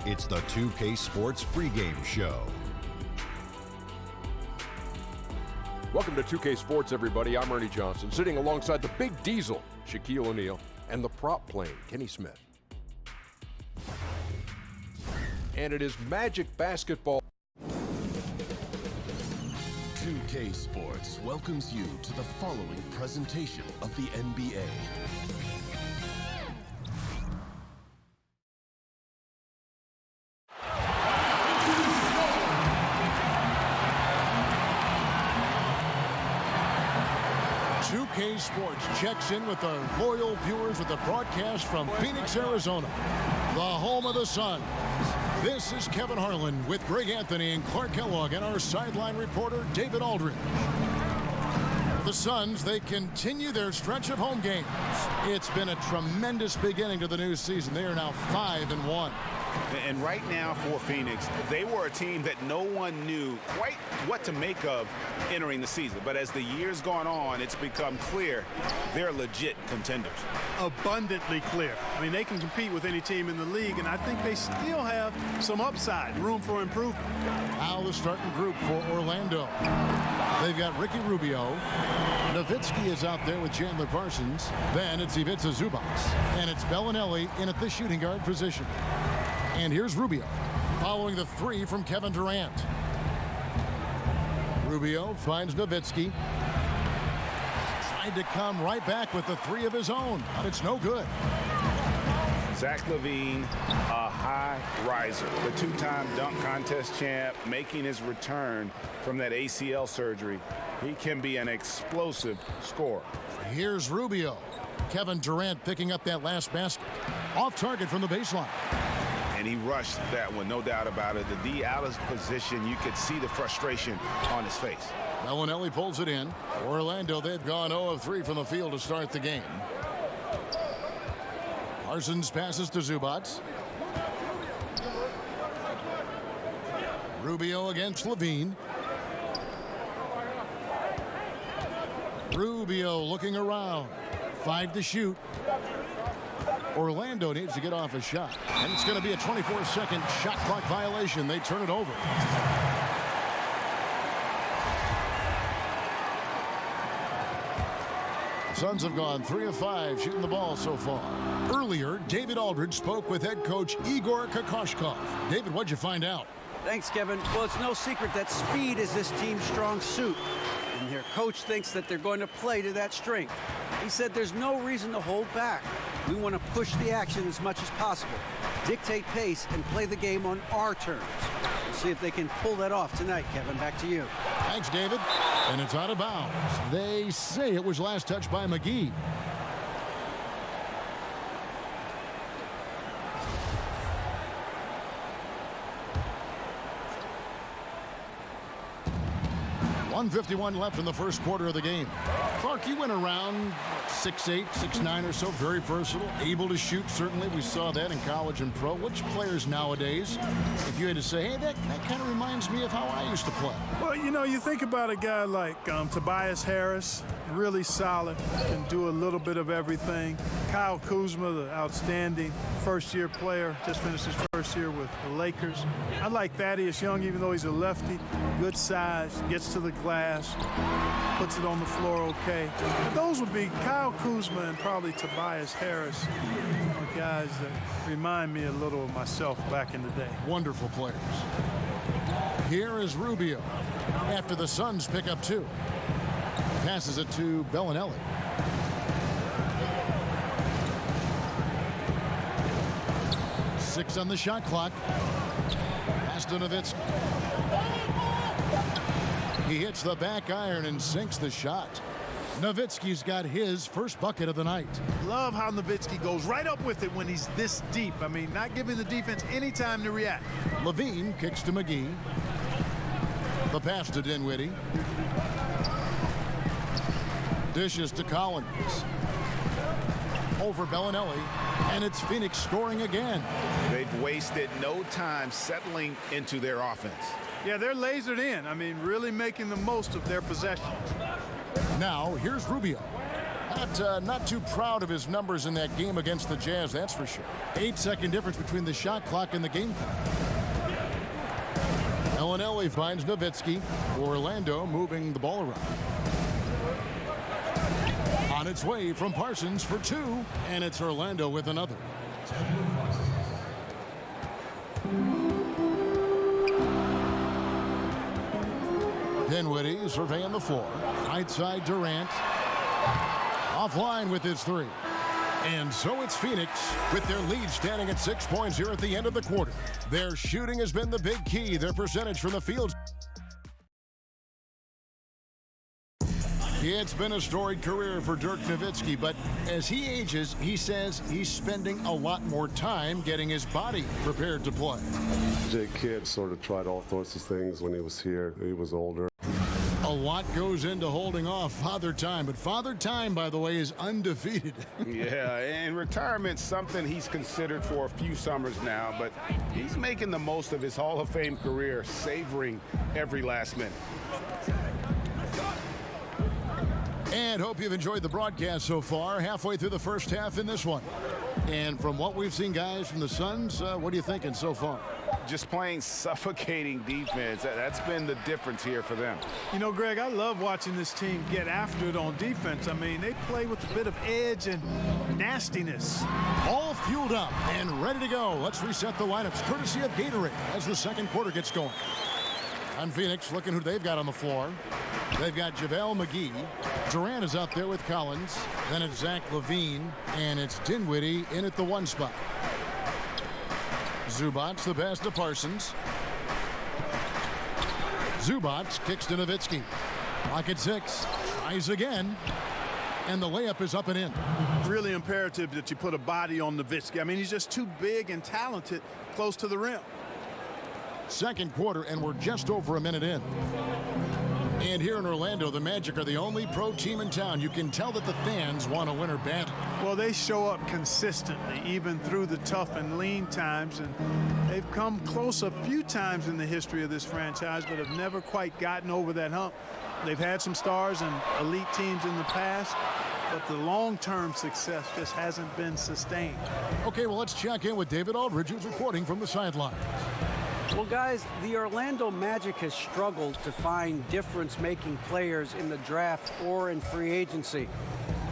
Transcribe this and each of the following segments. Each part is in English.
It's the 2K Sports pregame show. Welcome to 2K Sports, everybody. I'm Ernie Johnson, sitting alongside the Big Diesel, Shaquille O'Neal, and the prop plane, Kenny Smith. And it is Magic Basketball. 2K Sports welcomes you to the following presentation of the NBA. Sports checks in with our loyal viewers with the broadcast from Phoenix, Arizona, the home of the Suns. This is Kevin Harlan with Greg Anthony and Clark Kellogg and our sideline reporter, David Aldridge. The Suns, they continue their stretch of home games. It's been a tremendous beginning to the new season. They are now 5-1. And right now for Phoenix, they were a team that no one knew quite what to make of entering the season. But as the years gone on, it's become clear they're legit contenders. Abundantly clear. I mean, they can compete with any team in the league, and I think they still have some upside, room for improvement. Now the starting group for Orlando. They've got Ricky Rubio. Nowitzki is out there with Chandler Parsons. Then it's Ivica Zubac. And it's Bellinelli in at the shooting guard position. And here's Rubio, following the three from Kevin Durant. Rubio finds Nowitzki. Tried to come right back with the three of his own, but it's no good. Zach LaVine, a high riser, the two-time dunk contest champ, making his return from that ACL surgery. He can be an explosive scorer. Here's Rubio. Kevin Durant picking up that last basket. Off target from the baseline. And he rushed that one, no doubt about it. The D out of position, you could see the frustration on his face. Bellinelli pulls it in. Orlando, they've gone 0 of 3 from the field to start the game. Parsons passes to Zubac. Rubio against LaVine. Rubio looking around. 5 to shoot. Orlando needs to get off a shot. And it's going to be a 24-second shot clock violation. They turn it over. The Suns have gone 3 of 5 shooting the ball so far. Earlier, David Aldridge spoke with head coach Igor Kokoshkov. David, what'd you find out? Thanks, Kevin. Well, it's no secret that speed is this team's strong suit. And their coach thinks that they're going to play to that strength. He said there's no reason to hold back. We want to push the action as much as possible, dictate pace, and play the game on our terms. We'll see if they can pull that off tonight, Kevin. Back to you. Thanks, David. And it's out of bounds. They say it was last touched by McGee. .151 left in the first quarter of the game. Clark, you went around 6'8", 6'9" or so, very versatile, able to shoot. Certainly, we saw that in college and pro. Which players nowadays, if you had to say, hey, that kind of reminds me of how I used to play? Well, you know, you think about a guy like Tobias Harris, really solid, can do a little bit of everything. Kyle Kuzma, the outstanding first-year player, just finished his first year with the Lakers. I like Thaddeus Young, even though he's a lefty, good size, gets to the glass, puts it on the floor okay. But those would be Kyle Kuzma and probably Tobias Harris, the guys that remind me a little of myself back in the day. Wonderful players. Here is Rubio after the Suns pick up 2. Passes it to Bellinelli. Six on the shot clock. Pass to Nowitzki. He hits the back iron and sinks the shot. Nowitzki's got his first bucket of the night. Love how Nowitzki goes right up with it when he's this deep. I mean, not giving the defense any time to react. LaVine kicks to McGee. The pass to Dinwiddie. Dishes to Collins. Over Bellinelli, and it's Phoenix scoring again. They've wasted no time settling into their offense. Yeah, they're lasered in. I mean, really making the most of their possessions. Now, here's Rubio. Not too proud of his numbers in that game against the Jazz, that's for sure. 8-second difference between the shot clock and the game clock. Bellinelli finds Nowitzki. Orlando moving the ball around. On its way from Parsons for two, and it's Orlando with another. Dinwiddie surveying the floor. Right side Durant. Offline with his three. And so it's Phoenix with their lead standing at 6 points here at the end of the quarter. Their shooting has been the big key. Their percentage from the field. It's been a storied career for Dirk Nowitzki, but as he ages, he says he's spending a lot more time getting his body prepared to play. Jay Kidd sort of tried all sorts of things when he was here. He was older. A lot goes into holding off Father Time, but Father Time, by the way, is undefeated. Yeah, and retirement's something he's considered for a few summers now, but he's making the most of his Hall of Fame career, savoring every last minute. And hope you've enjoyed the broadcast so far. Halfway through the first half in this one. And from what we've seen, guys, from the Suns, what are you thinking so far? Just playing suffocating defense. That's been the difference here for them. You know, Greg, I love watching this team get after it on defense. I mean, they play with a bit of edge and nastiness. All fueled up and ready to go. Let's reset the lineups courtesy of Gatorade as the second quarter gets going. On Phoenix, looking who they've got on the floor. They've got JaVale McGee. Durant is out there with Collins. Then it's Zach LaVine. And it's Dinwiddie in at the one spot. Zubac the pass to Parsons. Zubac kicks to Nowitzki. Clock at 6. Tries again. And the layup is up and in. Really imperative that you put a body on Nowitzki. I mean, he's just too big and talented close to the rim. Second quarter, and we're just over a minute in. And here in Orlando, the Magic are the only pro team in town. You can tell that the fans want a winner badly. Well, they show up consistently, even through the tough and lean times. And they've come close a few times in the history of this franchise, but have never quite gotten over that hump. They've had some stars and elite teams in the past, but the long-term success just hasn't been sustained. Okay, well, let's check in with David Aldridge, who's reporting from the sideline. Well, guys, the Orlando Magic has struggled to find difference-making players in the draft or in free agency.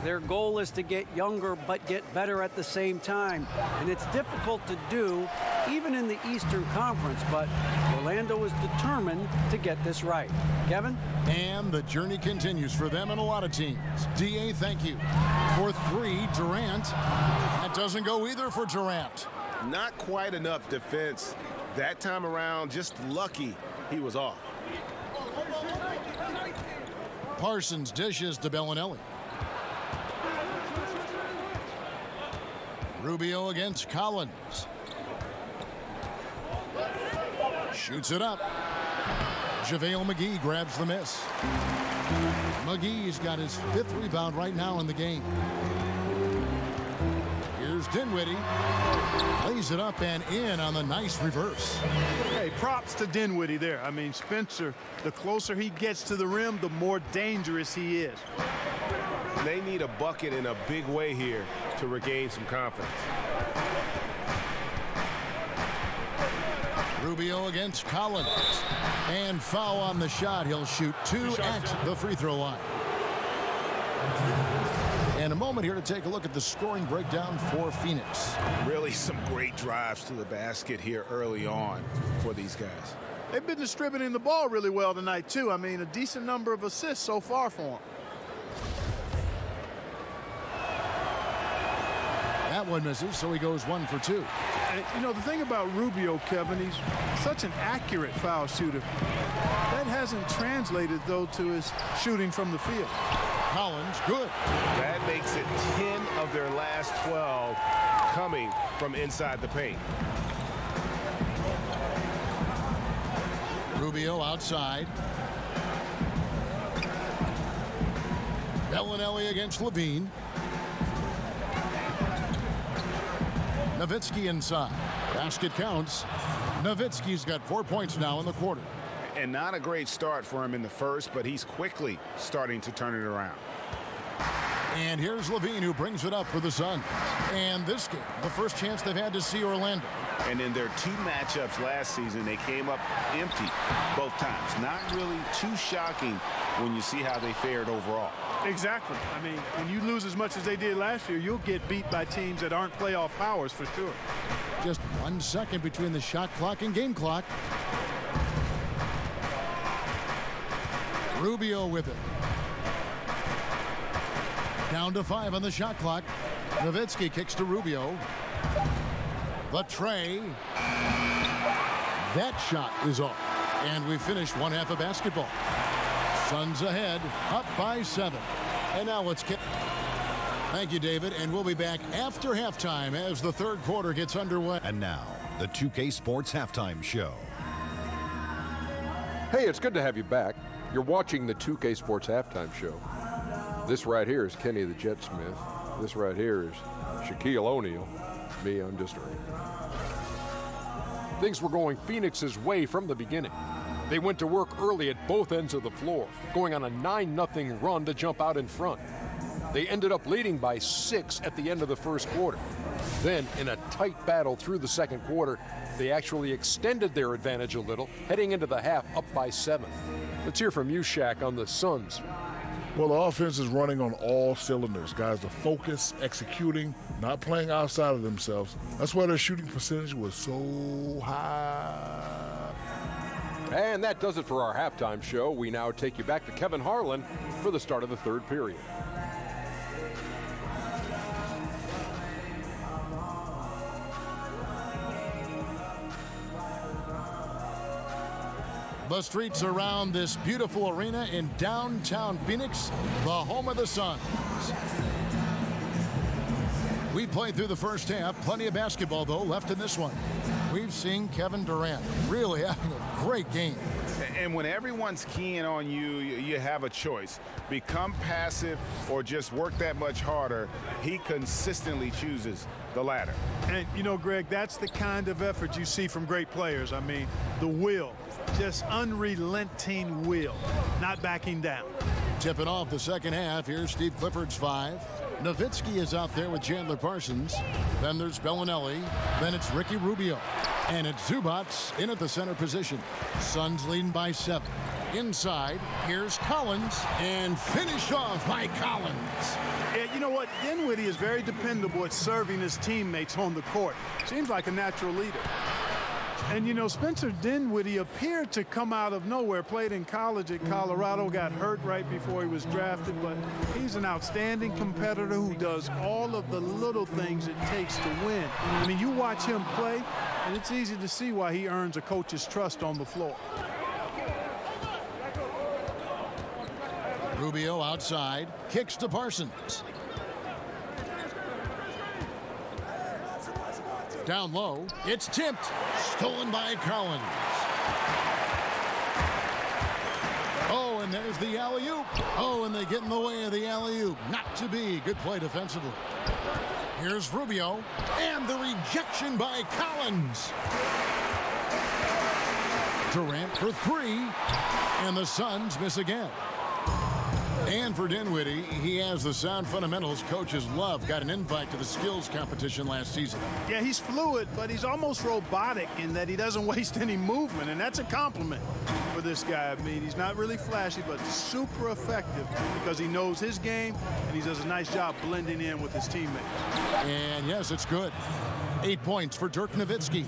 Their goal is to get younger but get better at the same time, and it's difficult to do even in the Eastern Conference, but Orlando is determined to get this right. Kevin? And the journey continues for them and a lot of teams. D.A., thank you. For 3, Durant. That doesn't go either for Durant. Not quite enough defense. That time around, just lucky he was off. Parsons dishes to Bellinelli. Rubio against Collins. Shoots it up. JaVale McGee grabs the miss. McGee's got his 5th rebound right now in the game. Here's Dinwiddie. Lays it up and in on the nice reverse. Hey, props to Dinwiddie there. I mean, Spencer, the closer he gets to the rim, the more dangerous he is. They need a bucket in a big way here to regain some confidence. Rubio against Collins. And foul on the shot. He'll shoot 2 at the free throw line. And a moment here to take a look at the scoring breakdown for Phoenix. Really some great drives to the basket here early on for these guys. They've been distributing the ball really well tonight, too. I mean, a decent number of assists so far for them. That one misses, so he goes 1 for 2. And, you know, the thing about Rubio, Kevin, he's such an accurate foul shooter. That hasn't translated, though, to his shooting from the field. Collins, good. That makes it 10 of their last 12 coming from inside the paint. Rubio outside. Bellinelli against LaVine. Nowitzki inside. Basket counts. Nowitzki's got 4 points now in the quarter. And not a great start for him in the first, but he's quickly starting to turn it around. And here's Levine, who brings it up for the Suns. And this game, the first chance they've had to see Orlando. And in their 2 matchups last season, they came up empty both times. Not really too shocking when you see how they fared overall. Exactly. I mean, when you lose as much as they did last year, you'll get beat by teams that aren't playoff powers for sure. Just 1 second between the shot clock and game clock. Rubio with it. Down to 5 on the shot clock. Nowitzki kicks to Rubio. The tray. That shot is off. And we finished 1 half of basketball. Suns ahead, up by 7. And now let's kick. Thank you, David. And we'll be back after halftime as the third quarter gets underway. And now, the 2K Sports Halftime Show. Hey, it's good to have you back. You're watching the 2K Sports Halftime Show. This right here is Kenny the Jet Smith. This right here is Shaquille O'Neal. Me, I'm just Ernie. Things were going Phoenix's way from the beginning. They went to work early at both ends of the floor, going on a 9-0 run to jump out in front. They ended up leading by 6 at the end of the first quarter. Then, in a tight battle through the second quarter, they actually extended their advantage a little, heading into the half up by 7. Let's hear from you, Shaq, on the Suns. Well, the offense is running on all cylinders. Guys are focused, executing, not playing outside of themselves. That's why their shooting percentage was so high. And that does it for our halftime show. We now take you back to Kevin Harlan for the start of the third period. The streets around this beautiful arena in downtown Phoenix, the home of the Suns. We played through the first half. Plenty of basketball, though, left in this one. We've seen Kevin Durant really having a great game. And when everyone's keying on you, you have a choice. Become passive or just work that much harder. He consistently chooses the latter. And, you know, Greg, that's the kind of effort you see from great players. I mean, the will, just unrelenting will, not backing down. Tipping off the second half, here's Steve Clifford's 5. Nowitzki is out there with Chandler Parsons. Then there's Bellinelli. Then it's Ricky Rubio. And it's Zubats in at the center position. Suns leading by 7. Inside, here's Collins. And finished off by Collins. Yeah, you know what? Dinwiddie is very dependable at serving his teammates on the court. Seems like a natural leader. And, you know, Spencer Dinwiddie appeared to come out of nowhere. Played in college at Colorado, got hurt right before he was drafted. But he's an outstanding competitor who does all of the little things it takes to win. I mean, you watch him play, and it's easy to see why he earns a coach's trust on the floor. Rubio outside, kicks to Parsons. Down low, it's tipped, stolen by Collins. Oh, and there's the alley-oop. Oh, and they get in the way of the alley-oop. Not to be. Good play defensively. Here's Rubio, and the rejection by Collins. Durant for 3, and the Suns miss again. And for Dinwiddie, he has the sound fundamentals coaches love. Got an invite to the skills competition last season. Yeah, he's fluid, but he's almost robotic in that he doesn't waste any movement, and that's a compliment for this guy. I mean, he's not really flashy, but super effective because he knows his game, and he does a nice job blending in with his teammates. And yes, it's good. 8 points for Dirk Nowitzki.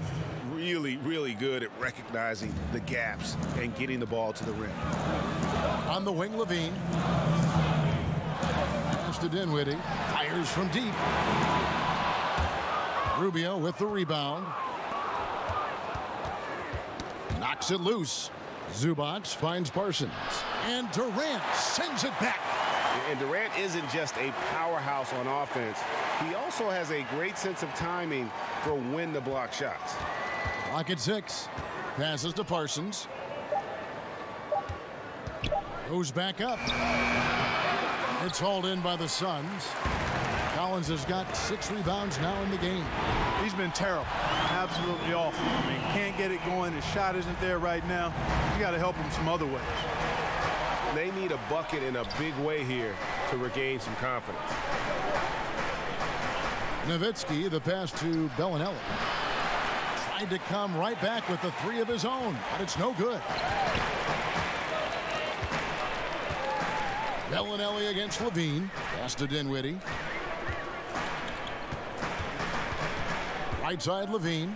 Really, really good at recognizing the gaps and getting the ball to the rim. On the wing, Levine. Pass to Dinwiddie. Fires from deep. Rubio with the rebound. Knocks it loose. Zubats finds Parsons. And Durant sends it back. And Durant isn't just a powerhouse on offense. He also has a great sense of timing for when to block shots. Clock at 6. Passes to Parsons. Goes back up. It's hauled in by the Suns. Collins has got 6 rebounds now in the game. He's been terrible. Absolutely awful. I mean, can't get it going. His shot isn't there right now. You got to help him some other ways. They need a bucket in a big way here to regain some confidence. Nowitzki, the pass to Bellinelli. Tried to come right back with the three of his own, but it's no good. Bellinelli against Levine. Pass to Dinwiddie. Right side, Levine.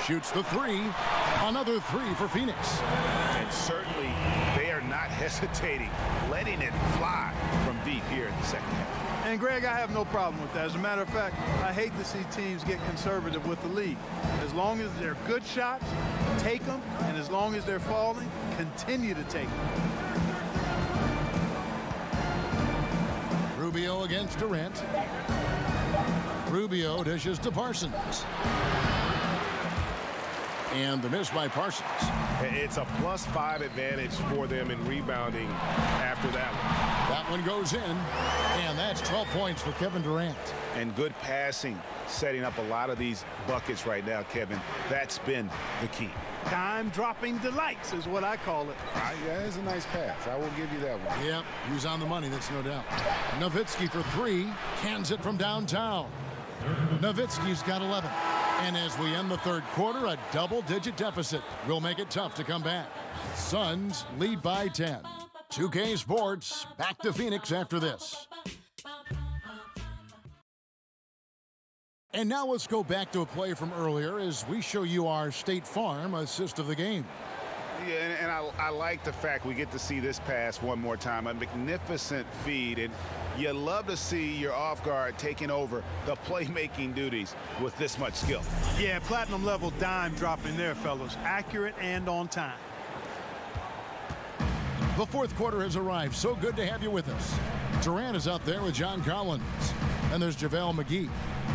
Shoots the three. Another three for Phoenix. And certainly they are not hesitating, letting it fly from deep here in the second half. And Greg, I have no problem with that. As a matter of fact, I hate to see teams get conservative with the lead. As long as they're good shots, take them. And as long as they're falling, continue to take them. Rubio against Durant. Rubio dishes to Parsons. And the miss by Parsons. It's a +5 advantage for them in rebounding after that one. That one goes in, and that's 12 points for Kevin Durant. And good passing, setting up a lot of these buckets right now, Kevin. That's been the key. Time-dropping delights is what I call it. Yeah, it's a nice pass. I will give you that one. Yep, he was on the money, that's no doubt. Nowitzki for three, cans it from downtown. Nowitzki's got 11. And as we end the third quarter, a double-digit deficit will make it tough to come back. Suns lead by 10. 2K Sports, back to Phoenix after this. And now let's go back to a play from earlier as we show you our State Farm assist of the game. Yeah, and I like the fact we get to see this pass one more time. A magnificent feed, and you love to see your off guard taking over the playmaking duties with this much skill. Yeah, platinum level dime dropping there, fellas. Accurate and on time. The fourth quarter has arrived. So good to have you with us. Durant is out there with John Collins. And there's JaVale McGee.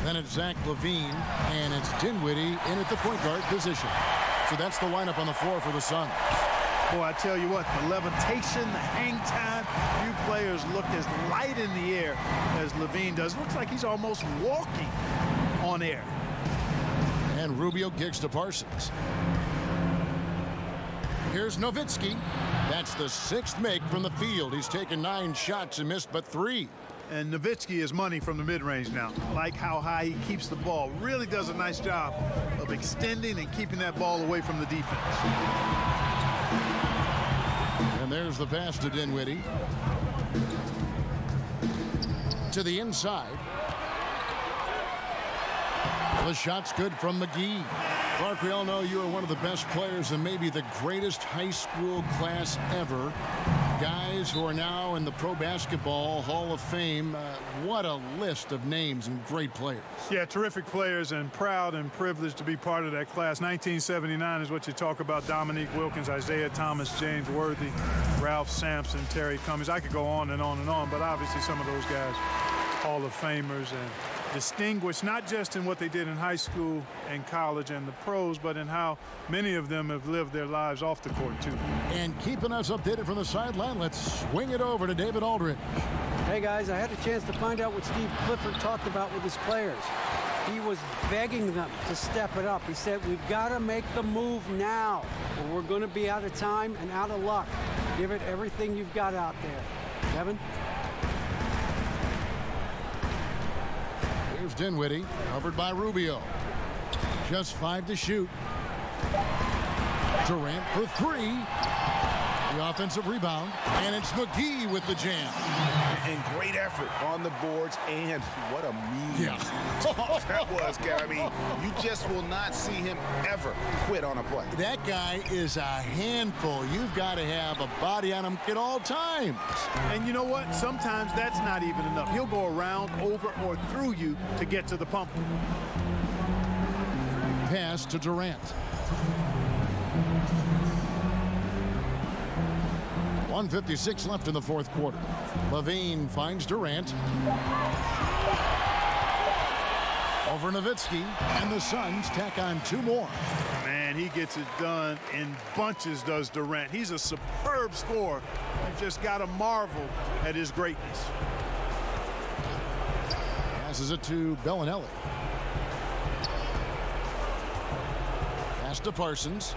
Then it's Zach LaVine, and it's Dinwiddie in at the point guard position. So that's the lineup on the floor for the Suns. Boy, I tell you what, the levitation, the hang time, few players look as light in the air as LaVine does. Looks like he's almost walking on air. And Rubio kicks to Parsons. Here's Nowitzki. That's the sixth make from the field. He's taken 9 shots and missed but 3. And Nowitzki is money from the mid-range now. Like how high he keeps the ball. Really does a nice job of extending and keeping that ball away from the defense. And there's the pass to Dinwiddie. To the inside. The shot's good from McGee. Clark, we all know you are one of the best players and maybe the greatest high school class ever. Guys who are now in the Pro Basketball Hall of Fame. What a list of names and great players. Yeah, terrific players, and proud and privileged to be part of that class. 1979 is what you talk about. Dominique Wilkins, Isaiah Thomas, James Worthy, Ralph Sampson, Terry Cummings. I could go on and on and on, but obviously some of those guys, Hall of Famers, and distinguished not just in what they did in high school and college and the pros, but in how many of them have lived their lives off the court too. And keeping us updated from the sideline, let's swing it over to David Aldridge. Hey guys, I had a chance to find out what Steve Clifford talked about with his players. He was begging them to step it up. He said, we've got to make the move now, or we're going to be out of time and out of luck. Give it everything you've got out there. Kevin? Here's Dinwiddie, covered by Rubio. Just 5 to shoot. Durant for 3. The offensive rebound, and it's McGee with the jam. And great effort on the boards, and what a mean that was, Kevin. I mean, you just will not see him ever quit on a play. That guy is a handful. You've got to have a body on him at all times. And you know what? Sometimes that's not even enough. He'll go around, over, or through you to get to the pump. Pass to Durant. 1:56 left in the fourth quarter. LaVine finds Durant. Over Nowitzki, and the Suns tack on 2 more. Man, he gets it done in bunches, does Durant. He's a superb scorer. You just got to marvel at his greatness. Passes it to Bellinelli. Pass to Parsons.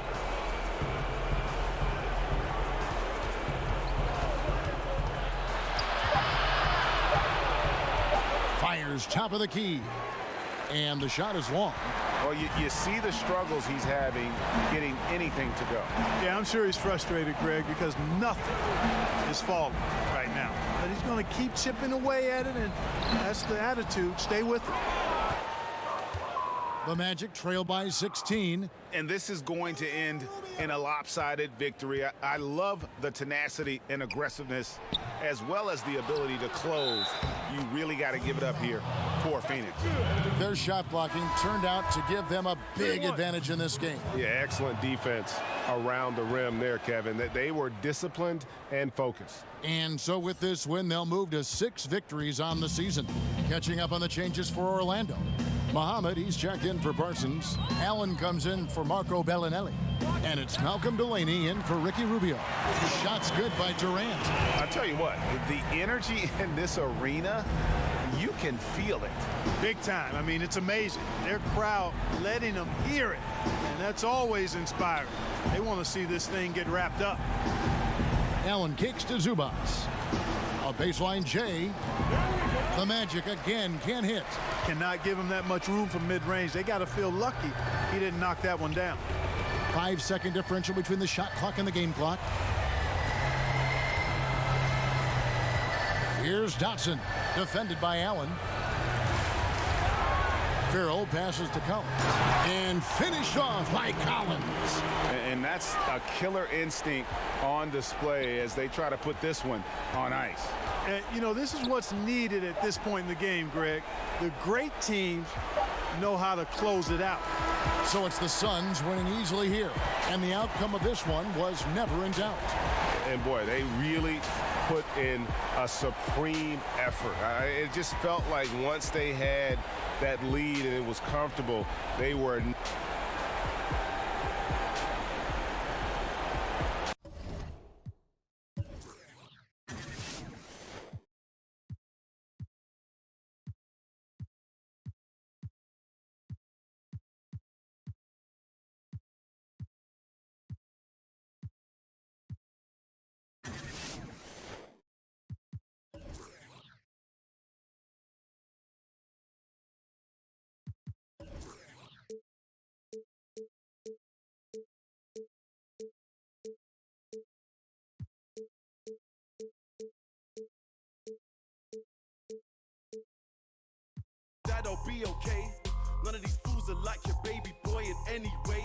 Fires top of the key. And the shot is long. Well, you see the struggles he's having getting anything to go. Yeah, I'm sure he's frustrated, Greg, because nothing is falling right now. But he's going to keep chipping away at it, and that's the attitude. Stay with it. The Magic trail by 16. And this is going to end in a lopsided victory. I love the tenacity and aggressiveness, as well as the ability to close. You really got to give it up here for Phoenix. Their shot blocking turned out to give them a big advantage in this game. Yeah, excellent defense around the rim there, Kevin. They were disciplined and focused. And so with this win, they'll move to 6 victories on the season. Catching up on the changes for Orlando. Muhammad, he's checked in for Parsons. Allen comes in for Marco Bellinelli. And it's Malcolm Delaney in for Ricky Rubio. The shot's good by Durant. I'll tell you what, the energy in this arena, you can feel it. Big time. I mean, it's amazing. Their crowd letting them hear it. And that's always inspiring. They want to see this thing get wrapped up. Allen kicks to Zubas. A baseline J. The Magic again can't hit. Cannot give him that much room from mid-range. They got to feel lucky he didn't knock that one down. 5-second differential between the shot clock and the game clock. Here's Dotson, defended by Allen. Farrell passes to Collins. And finished off by Collins. And that's a killer instinct on display as they try to put this one on ice. And, you know, this is what's needed at this point in the game, Greg. The great teams know how to close it out. So it's the Suns winning easily here. And the outcome of this one was never in doubt. And, boy, they really put in a supreme effort. It just felt like once they had that lead and it was comfortable, they were... That'll be okay. None of these fools are like your baby boy in any way.